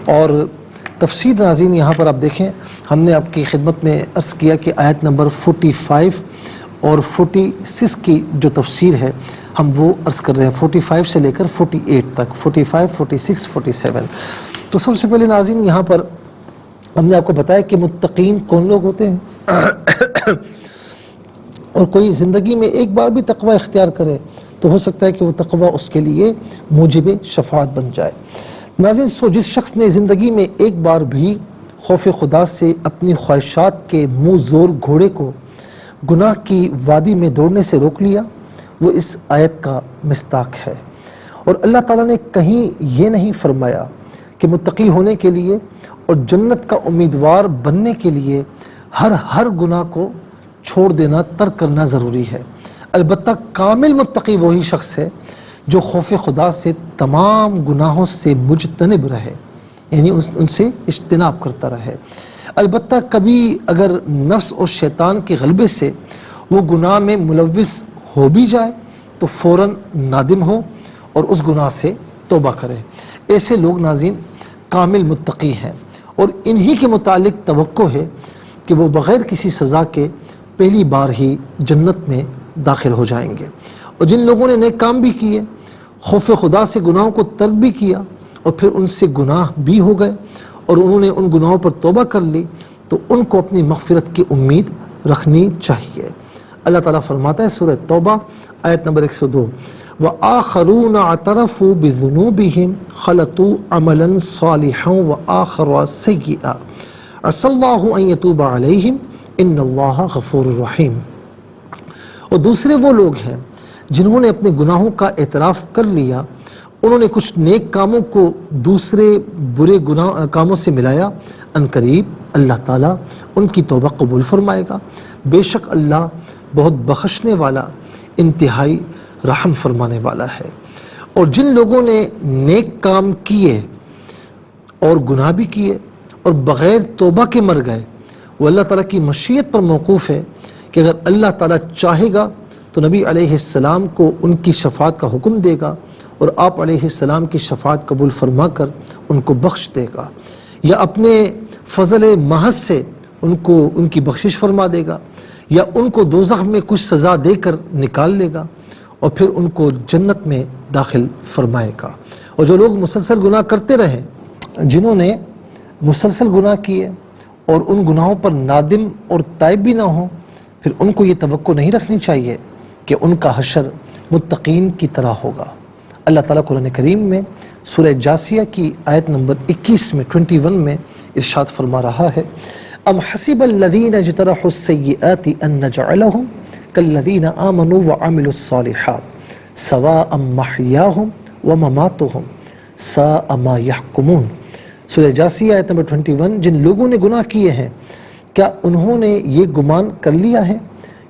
اور تفسیر ناظرین یہاں پر آپ دیکھیں، ہم نے آپ کی خدمت میں عرض کیا کہ آیت نمبر 45 اور 46 کی جو تفسیر ہے ہم وہ عرض کر رہے ہیں، 45 سے لے کر 48 تک، 45 46 47۔ تو سب سے پہلے ناظرین یہاں پر ہم نے آپ کو بتایا کہ متقین کون لوگ ہوتے ہیں اور کوئی زندگی میں ایک بار بھی تقوی اختیار کرے تو ہو سکتا ہے کہ وہ تقوی اس کے لیے موجب شفاعت بن جائے۔ ناظرین جس شخص نے زندگی میں ایک بار بھی خوف خدا سے اپنی خواہشات کے منہ زور گھوڑے کو گناہ کی وادی میں دوڑنے سے روک لیا، وہ اس آیت کا مصداق ہے۔ اور اللہ تعالیٰ نے کہیں یہ نہیں فرمایا کہ متقی ہونے کے لیے اور جنت کا امیدوار بننے کے لیے ہر گناہ کو چھوڑ دینا، ترک کرنا ضروری ہے۔ البتہ کامل متقی وہی شخص ہے جو خوف خدا سے تمام گناہوں سے مجتنب رہے، یعنی ان سے اجتناب کرتا رہے۔ البتہ کبھی اگر نفس اور شیطان کے غلبے سے وہ گناہ میں ملوث ہو بھی جائے تو فوراً نادم ہو اور اس گناہ سے توبہ کرے۔ ایسے لوگ ناظرین کامل متقی ہیں، اور انہی کے متعلق توقع ہے کہ وہ بغیر کسی سزا کے پہلی بار ہی جنت میں داخل ہو جائیں گے۔ اور جن لوگوں نے نیک کام بھی کیے، خوف خدا سے گناہوں کو ترک بھی کیا، اور پھر ان سے گناہ بھی ہو گئے اور انہوں نے ان گناہوں پر توبہ کر لی، تو ان کو اپنی مغفرت کی امید رکھنی چاہیے۔ اللہ تعالیٰ فرماتا ہے سورہ توبہ آیت نمبر 102، وَآخَرُونَ اعْتَرَفُوا بِذُنُوبِهِمْ خَلَطُوا عَمَلًا صَالِحًا وَآخَرَ سَيِّئًا عَسَى اللَّهُ أَن يَتُوبَ عَلَيْهِمْ إِنَّ اللَّهَ غَفُورٌ رَحِيمٌ۔ اور دوسرے وہ لوگ ہیں جنہوں نے اپنے گناہوں کا اعتراف کر لیا، انہوں نے کچھ نیک کاموں کو دوسرے برے کاموں سے ملایا، ان قریب اللہ تعالیٰ ان کی توبہ قبول فرمائے گا، بے شک اللہ بہت بخشنے والا، انتہائی رحم فرمانے والا ہے۔ اور جن لوگوں نے نیک کام کیے اور گناہ بھی کیے اور بغیر توبہ کے مر گئے، وہ اللہ تعالیٰ کی مشیت پر موقوف ہے کہ اگر اللہ تعالیٰ چاہے گا تو نبی علیہ السلام کو ان کی شفاعت کا حکم دے گا اور آپ علیہ السلام کی شفاعت قبول فرما کر ان کو بخش دے گا، یا اپنے فضل محض سے ان کی بخشش فرما دے گا، یا ان کو دوزخ میں کچھ سزا دے کر نکال لے گا اور پھر ان کو جنت میں داخل فرمائے گا۔ اور جو لوگ مسلسل گناہ کرتے رہے، جنہوں نے مسلسل گناہ کیے اور ان گناہوں پر نادم اور تائب بھی نہ ہوں، پھر ان کو یہ توقع نہیں رکھنی چاہیے کہ ان کا حشر متقین کی طرح ہوگا۔ اللہ تعالیٰ قرآن کریم میں سورہ جاسیہ کی آیت نمبر 21 میں 21 میں ارشاد فرما رہا ہے، ام حسب الذین اجترحوا السیئات ان نجعلہم کالذین آمنوا وعملوا الصالحات سواء محیاہم ومماتہم ساء ما یحکمون۔ سورہ جاسیہ آیت نمبر 21، جن لوگوں نے گناہ کیے ہیں کیا انہوں نے یہ گمان کر لیا ہے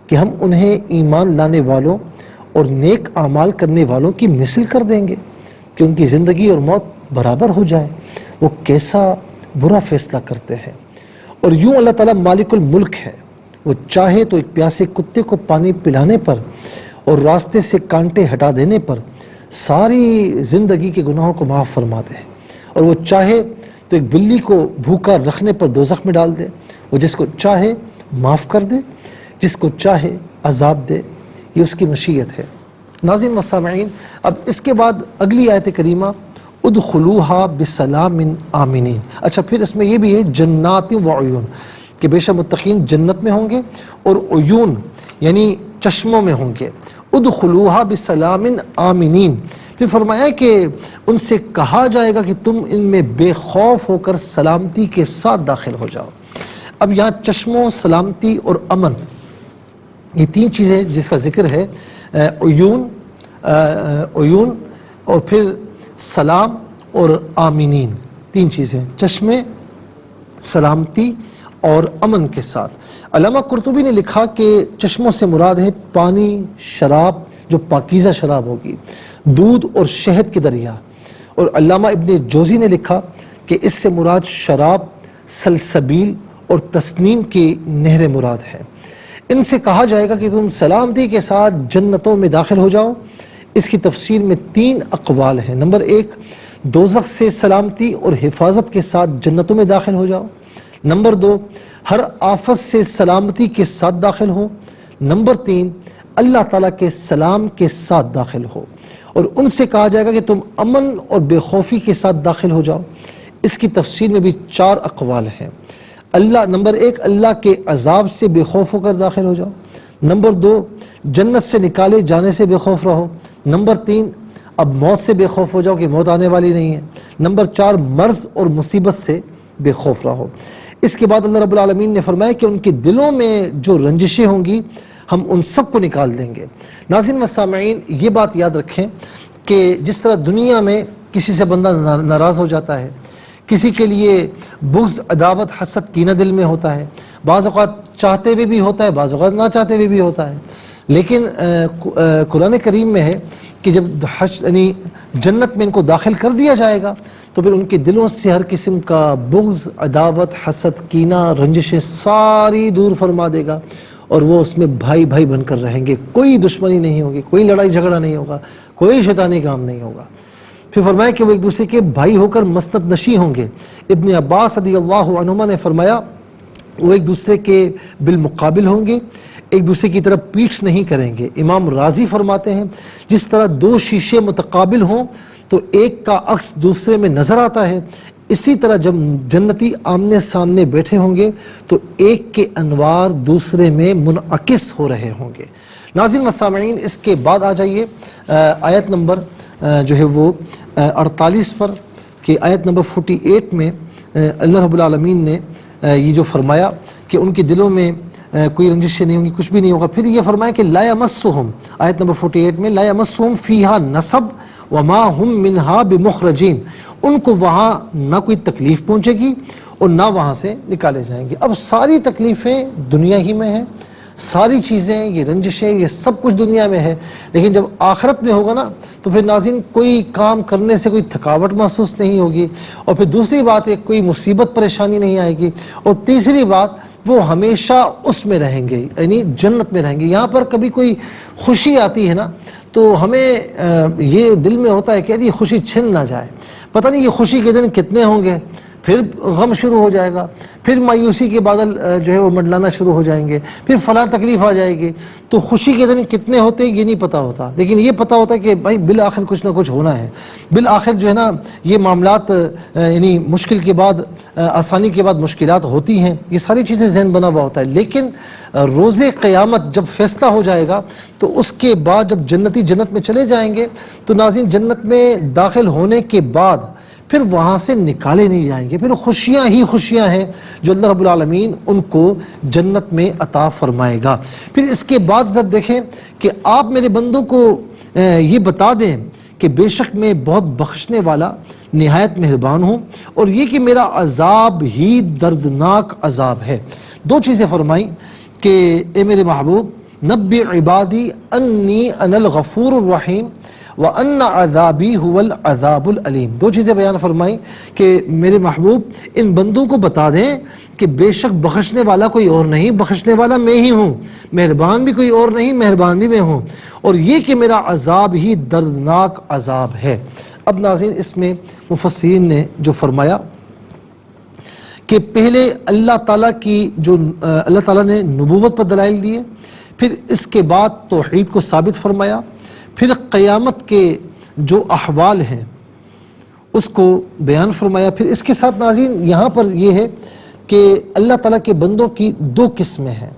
کہ ہم انہیں ایمان لانے والوں اور نیک اعمال کرنے والوں کی مثل کر دیں گے کہ ان کی زندگی اور موت برابر ہو جائے؟ وہ کیسا برا فیصلہ کرتے ہیں۔ اور یوں اللہ تعالیٰ مالک الملک ہے، وہ چاہے تو ایک پیاسے کتے کو پانی پلانے پر اور راستے سے کانٹے ہٹا دینے پر ساری زندگی کے گناہوں کو معاف فرما دے، اور وہ چاہے تو ایک بلی کو بھوکا رکھنے پر دوزخ میں ڈال دے۔ وہ جس کو چاہے معاف کر دے، جس کو چاہے عذاب دے، یہ اس کی مشیت ہے۔ ناظرین و سامعین، اب اس کے بعد اگلی آیت کریمہ ادخلوها بسلام آمنین۔ اچھا، پھر اس میں یہ بھی ہے جنات و عیون، کہ بے شک متقین جنت میں ہوں گے اور عیون یعنی چشموں میں ہوں گے۔ ادخلوها بسلام آمنین، پھر فرمایا کہ ان سے کہا جائے گا کہ تم ان میں بے خوف ہو کر سلامتی کے ساتھ داخل ہو جاؤ۔ اب یہاں چشموں، سلامتی اور امن، یہ تین چیزیں جس کا ذکر ہے، عیون اور پھر سلام اور آمینین، تین چیزیں، چشمے، سلامتی اور امن کے ساتھ۔ علامہ قرطبی نے لکھا کہ چشموں سے مراد ہے پانی، شراب جو پاکیزہ شراب ہوگی، دودھ اور شہد کے دریا۔ اور علامہ ابن جوزی نے لکھا کہ اس سے مراد شراب، سلسبیل اور تسنیم کی نہر مراد ہے۔ ان سے کہا جائے گا کہ تم سلامتی کے ساتھ جنتوں میں داخل ہو جاؤ۔ اس کی تفسیر میں تین اقوال ہیں۔ نمبر ایک، دوزخ سے سلامتی اور حفاظت کے ساتھ جنتوں میں داخل ہو جاؤ۔ نمبر 2، ہر آفت سے سلامتی کے ساتھ داخل ہو۔ نمبر 3، اللہ تعالیٰ کے سلام کے ساتھ داخل ہو، اور ان سے کہا جائے گا کہ تم امن اور بے خوفی کے ساتھ داخل ہو جاؤ۔ اس کی تفسیر میں بھی 4 اقوال ہیں۔ نمبر 1، اللہ کے عذاب سے بے خوف ہو کر داخل ہو جاؤ۔ نمبر 2، جنت سے نکالے جانے سے بے خوف رہو۔ نمبر 3، اب موت سے بے خوف ہو جاؤ کہ موت آنے والی نہیں ہے۔ نمبر 4، مرض اور مصیبت سے بے خوف رہو۔ اس کے بعد اللہ رب العالمین نے فرمایا کہ ان کے دلوں میں جو رنجشیں ہوں گی ہم ان سب کو نکال دیں گے۔ ناظرین و سامعین، یہ بات یاد رکھیں کہ جس طرح دنیا میں کسی سے بندہ ناراض ہو جاتا ہے، کسی کے لیے بغض، عداوت، حسد، کینہ دل میں ہوتا ہے، بعض اوقات چاہتے ہوئے بھی ہوتا ہے، بعض اوقات نہ چاہتے ہوئے بھی ہوتا ہے، لیکن قرآن کریم میں ہے کہ جب یعنی جنت میں ان کو داخل کر دیا جائے گا تو پھر ان کے دلوں سے ہر قسم کا بغض، عداوت، حسد، کینہ، رنجشیں ساری دور فرما دے گا، اور وہ اس میں بھائی بھائی بن کر رہیں گے۔ کوئی دشمنی نہیں ہوگی، کوئی لڑائی جھگڑا نہیں ہوگا، کوئی شیطانی کام نہیں ہوگا۔ پھر فرمایا کہ وہ ایک دوسرے کے بھائی ہو کر مسند نشیں ہوں گے۔ ابن عباس رضی اللہ عنہما نے فرمایا وہ ایک دوسرے کے بالمقابل ہوں گے، ایک دوسرے کی طرف پیٹھ نہیں کریں گے۔ امام راضی فرماتے ہیں جس طرح 2 شیشے متقابل ہوں تو ایک کا عکس دوسرے میں نظر آتا ہے، اسی طرح جب جنتی آمنے سامنے بیٹھے ہوں گے تو ایک کے انوار دوسرے میں منعکس ہو رہے ہوں گے۔ ناظرین و سامعین، اس کے بعد آ جائیے آیت نمبر جو ہے وہ 48 پر، کہ آیت نمبر 48 میں اللہ رب العالمین نے یہ جو فرمایا کہ ان کے دلوں میں کوئی رنجشیں نہیں ہوں گی، کچھ بھی نہیں ہوگا۔ پھر یہ فرمایا کہ لا یمسہم، آیت نمبر 48 میں لا یمسہم فیہا نصب وما ہم منہا بمخرجین، ان کو وہاں نہ کوئی تکلیف پہنچے گی اور نہ وہاں سے نکالے جائیں گے۔ اب ساری تکلیفیں دنیا ہی میں ہیں، ساری چیزیں، یہ رنجشیں، یہ سب کچھ دنیا میں ہے، لیکن جب آخرت میں ہوگا نا تو پھر ناظرین کوئی کام کرنے سے کوئی تھکاوٹ محسوس نہیں ہوگی، اور پھر دوسری بات ہے کوئی مصیبت پریشانی نہیں آئے گی، اور تیسری بات وہ ہمیشہ اس میں رہیں گے، یعنی جنت میں رہیں گے۔ یہاں پر کبھی کوئی خوشی آتی ہے نا تو ہمیں یہ دل میں ہوتا ہے کہ یہ خوشی چھن نہ جائے، پتہ نہیں یہ خوشی کے دن کتنے ہوں گے، پھر غم شروع ہو جائے گا، پھر مایوسی کے بادل جو ہے وہ منڈلانا شروع ہو جائیں گے، پھر فلاں تکلیف آ جائے گی۔ تو خوشی کے دن کتنے ہوتے ہیں یہ نہیں پتہ ہوتا، لیکن یہ پتہ ہوتا ہے کہ بھائی بالآخر کچھ نہ کچھ ہونا ہے، بالآخر جو ہے نا یہ معاملات یعنی مشکل کے بعد آسانی کے بعد مشکلات ہوتی ہیں، یہ ساری چیزیں ذہن بنا ہوا ہوتا ہے۔ لیکن روز قیامت جب فیصلہ ہو جائے گا تو اس کے بعد جب جنتی جنت میں چلے جائیں گے تو ناظرین جنت میں داخل ہونے کے بعد پھر وہاں سے نکالے نہیں جائیں گے، پھر خوشیاں ہی خوشیاں ہیں جو اللہ رب العالمین ان کو جنت میں عطا فرمائے گا۔ پھر اس کے بعد ذرا دیکھیں کہ آپ میرے بندوں کو یہ بتا دیں کہ بے شک میں بہت بخشنے والا نہایت مہربان ہوں، اور یہ کہ میرا عذاب ہی دردناک عذاب ہے۔ 2 چیزیں فرمائیں کہ اے میرے محبوب نبی عبادی انی انا الغفور الرحیم وَأَنَّ عَذَابِي هُوَ الْعَذَابُ الْعَلِيمُ، 2 چیزیں بیان فرمائیں کہ میرے محبوب ان بندوں کو بتا دیں کہ بے شک بخشنے والا کوئی اور نہیں، بخشنے والا میں ہی ہوں، مہربان بھی کوئی اور نہیں، مہربان بھی میں ہوں، اور یہ کہ میرا عذاب ہی دردناک عذاب ہے۔ اب ناظرین اس میں مفسرین نے جو فرمایا کہ پہلے اللہ تعالیٰ کی جو اللہ تعالیٰ نے نبوت پر دلائل دیے، پھر اس کے بعد توحید کو ثابت فرمایا، پھر قیامت کے جو احوال ہیں اس کو بیان فرمایا۔ پھر اس کے ساتھ ناظرین یہاں پر یہ ہے کہ اللہ تعالیٰ کے بندوں کی 2 قسمیں ہیں،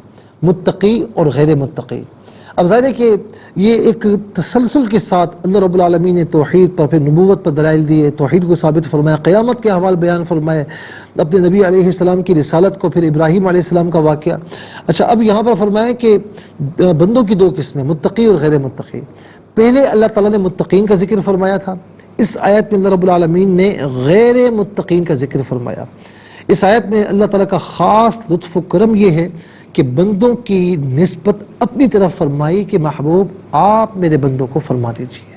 متقی اور غیر متقی۔ اب ظاہر ہے کہ یہ ایک تسلسل کے ساتھ اللہ رب العالمین نے توحید پر، پھر نبوت پر دلائل دیے، توحید کو ثابت فرمایا، قیامت کے احوال بیان فرمائے، اپنے نبی علیہ السلام کی رسالت کو، پھر ابراہیم علیہ السلام کا واقعہ۔ اچھا اب یہاں پر فرمایا کہ بندوں کی 2 قسمیں، متقی اور غیر متقی۔ پہلے اللہ تعالیٰ نے متقین کا ذکر فرمایا تھا، اس آیت میں اللہ رب العالمین نے غیر متقین کا ذکر فرمایا۔ اس آیت میں اللہ تعالیٰ کا خاص لطف و کرم یہ ہے کہ بندوں کی نسبت اپنی طرف فرمائی کہ محبوب آپ میرے بندوں کو فرما دیجیے۔